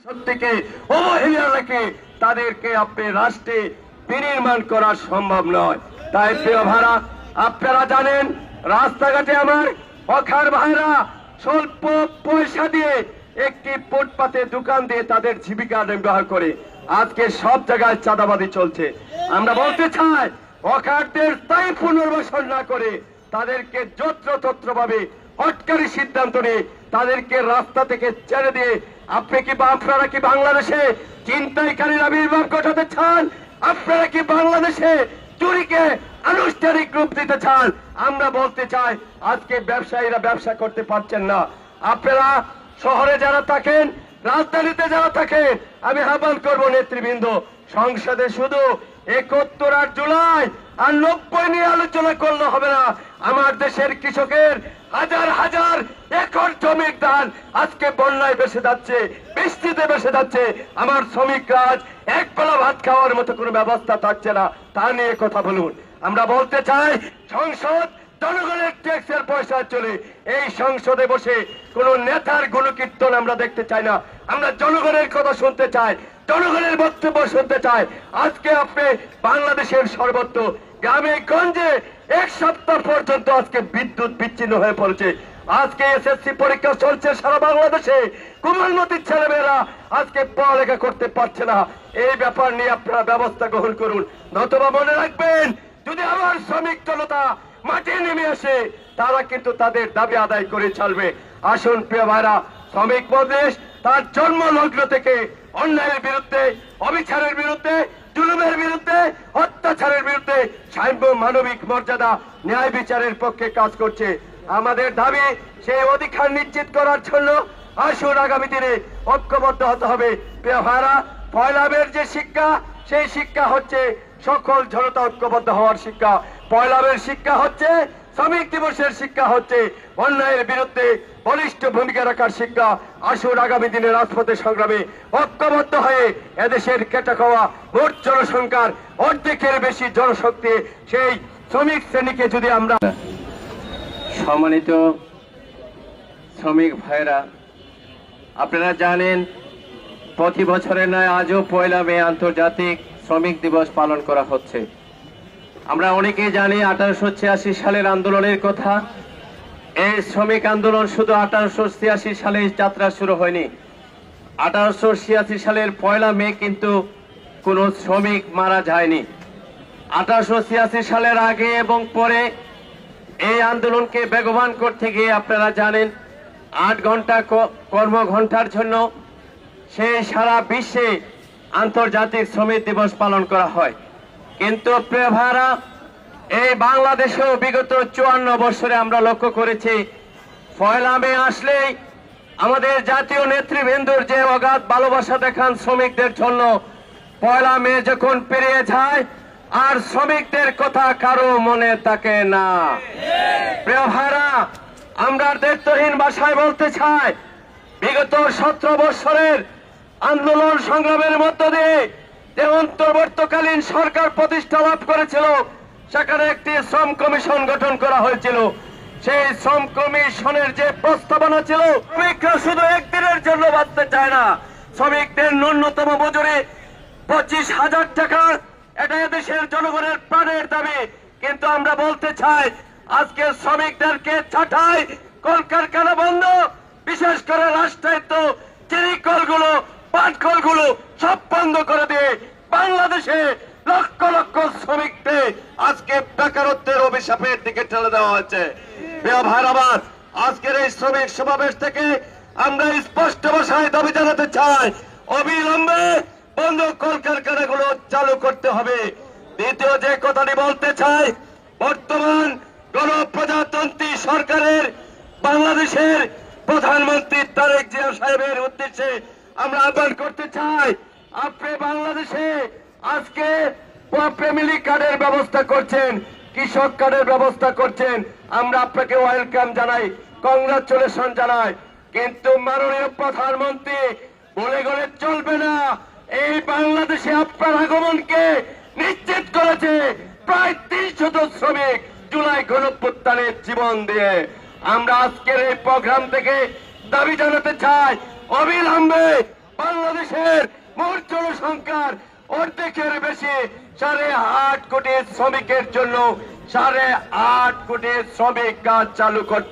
সত্যিকে অবহেলা রেখে তাদেরকে আপনি রাষ্ট্রে বিনির্মাণ করা সম্ভব নয়। তাই প্রিয় ভাইরা, আপনারা জানেন রাস্তাঘাটে আমার হকার ভাইরা স্বল্প পয়সা দিয়ে একটি ফুটপাতে দোকান দিয়ে তাদের জীবিকা নির্বাহ করে আজকে সব জায়গায় চাঁদাবাজি চলছে। আমরা বলতে চাই হকারদের স্থায়ী পুনর্বাসন না করে তাদেরকে যত্রতত্র ভাবে হটকারী সিদ্ধান্ত নিয়ে তাদেরকে রাস্তা থেকে ছেড়ে দিয়ে আপনারা কি বাংলাদেশে ছিনতাইকারীর আবির্ভাব ঘটাতে চান? আপনারা কি বাংলাদেশে চুরিকে আনুষ্ঠানিক রূপ দিতে চান? আমরা বলতে চাই আজকে ব্যবসায়ীরা ব্যবসা করতে পারছেন না। আপনারা শহরে যারা থাকেন, রাজধানীতে যারা থাকেন, আমি আহ্বান করবো নেতৃবৃন্দ, সংসদে শুধু ৭১ আর জুলাই আর ৯০ নিয়ে আলোচনা করলে হবে না। আমার দেশের কৃষকের হাজার হাজার একর জমির ধান আজকে বন্যায় ভেসে যাচ্ছে, বৃষ্টিতে ভেসে যাচ্ছে। আমার শ্রমিকরা আজ এক বেলা ভাত খাওয়ার মতো কোনো ব্যবস্থা থাকছে না, তা নিয়ে কথা বলুন। আমরা বলতে চাই সংসদ জনগণের ট্যাক্সের পয়সা চলে, এই সংসদে বসে কোন নেতার গুণকীর্তন আমরা দেখতে চাই না। আমরা জনগণের কথা শুনতে চাই, জনগণের বক্তব্য শুনতে চাই। আজকে আপনি বাংলাদেশের সর্বত্র গ্রামে গঞ্জে এক সপ্তাহ পর্যন্ত আজকে বিদ্যুৎ বিচ্ছিন্ন হয়ে পড়েছে। আজকে এসএসসি পরীক্ষা চলছে সারা বাংলাদেশে, কোমলমতির ছেলেমেয়েরা আজকে পড়ালেখা করতে পারছে না। এই ব্যাপার নিয়ে আপনারা ব্যবস্থা গ্রহণ করুন, নতুবা মনে রাখবেন যদি আমার শ্রমিক জনতা মাঠে নেমে আসে তারা কিন্তু তাদের দাবি আদায় করে চলবে। আসুন প্রিয় ভাইরা, শ্রমিক মজলিস তার জন্ম লগ্ন থেকে অন্যায়ের বিরুদ্ধে, অবিচারের বিরুদ্ধে, জুলুমের বিরুদ্ধে, অত্যাচারের বিরুদ্ধে সাম্য মানবিক মর্যাদা ন্যায় বিচারের পক্ষে কাজ করছে। আমাদের দাবি সেই অধিকার নিশ্চিত করার জন্য আসুন আগামী দিনে ঐক্যবদ্ধ হতে হবে। প্রিয় ভাইরা, পয়লা মের যে শিক্ষা, সেই শিক্ষা হচ্ছে সকল জনতা ঐক্যবদ্ধ হওয়ার শিক্ষা। পয়লা মের শিক্ষা হচ্ছে, শ্রমিক দিবসের শিক্ষা হচ্ছে অন্যায়ের বিরুদ্ধে বলিষ্ঠ ভূমিকা রাখার শিক্ষা। আসুন আগামী দিনে রাজপথে সংগ্রামে ঐক্যবদ্ধ হয়ে এদেশের কেটে খাওয়া মোট জনসংখ্যার অর্ধেকের বেশি জনশক্তি সেই শ্রমিক শ্রেণীকে যদি আমরা। সম্মানিত শ্রমিক ভাইরা, আপনারা জানেন প্রতি বছরের নয় আজও পয়লা মে আন্তর্জাতিক শ্রমিক দিবস পালন করা হচ্ছে। আমরা অনেকেই জানি 1886 সালের আন্দোলনের কথা। এই শ্রমিক আন্দোলন শুধু 1886 সালে যাত্রা শুরু হয়নি। 1886 সালের পয়লা মে কিন্তু কোনো শ্রমিক মারা যায়নি। 1886 সালের আগে এবং পরে এই আন্দোলনকে বেগবান করতে গিয়ে আপনারা জানেন 8 ঘন্টা কর্মঘণ্টার জন্য সেই সারা বিশ্বে আন্তর্জাতিক শ্রমিক দিবস পালন করা হয়। কিন্তু প্রিয় ভাইরা, এই বাংলাদেশেও বিগত 54 বছরে আমরা লক্ষ্য করেছি পয়লা মে আসলেই আমাদের জাতীয় নেতৃবৃন্দর যে অগাধ ভালোবাসা দেখান শ্রমিকদের জন্য, পয়লা মে যখন পেরিয়ে যায় আর শ্রমিকদের কথা কারো মনে থাকে না। প্রিয় ভাইরা, আমরা দায়িত্বহীন ভাষায় বলতে চাই বিগত 17 বছরের আন্দোলন সংগ্রামের মধ্য দিয়ে যে অন্তর্বর্তীকালীন সরকার প্রতিষ্ঠা লাভ করেছিল, সেখানে একটি শ্রম কমিশন গঠন করা হয়েছিল। সেই শ্রম কমিশনের যে প্রস্তাবনা ছিল, শ্রমিকরা শুধু একদিনের জন্য বাঁচতে চায় না, শ্রমিকদের ন্যূনতম মজুরি 25,000 টাকা, এটা দেশের জনগণের প্রাণের দাবি। কিন্তু আমরা বলতে চাই আজকে শ্রমিকদেরকে ছাঁটাই, কলকারখানা বন্ধ, বিশেষ করে রাষ্ট্রায়ত্ত চিনি কলগুলো, পাট কলগুলো সব বন্ধ করে দিয়ে বাংলাদেশে লক্ষ লক্ষ শ্রমিকদের আজকে বেকারত্বের অভিশাপের দিকে ঠেলে দেওয়া হচ্ছে। প্রিয় ভাইরা, আজকের এই শ্রমিক সমাবেশ থেকে আমরা স্পষ্ট ভাষায় দাবি জানাতে চাই অবিলম্বে বন্ধ কলকারখানাগুলো চালু করতে হবে। দ্বিতীয় যে কথাটি বলতে চাই, বর্তমান গণপ্রজাতন্ত্রী সরকারের বাংলাদেশের প্রধানমন্ত্রী তারেক জিয়া সাহেবের উদ্দেশ্যে আমরা আহ্বান করতে চাই, আপনি বাংলাদেশে আজকে ফ্যামিলি কার্ডের ব্যবস্থা করছেন, কৃষক কার্ডের ব্যবস্থা করছেন, আমরা আপনাকে ওয়েলকাম জানাই, কংগ্রাচুলেশন জানাই। কিন্তু মাননীয় প্রধানমন্ত্রী বলে গেলে চলবে না। এই বাংলাদেশে আপনার আগমনকে নিশ্চিত করেছে প্রায় 300 শ্রমিক জুলাই গণঅভ্যুত্থানের জীবন দিয়ে। আমরা আজকের এই প্রোগ্রাম থেকে দাবি জানাতে চাই অবিলম্বে বাংলাদেশের মোট জনসংখ্যার অর্ধেকের বেশি 8.5 কোটি শ্রমিকের জন্য 8.5 কোটি শ্রমিক কাজ চালু করতে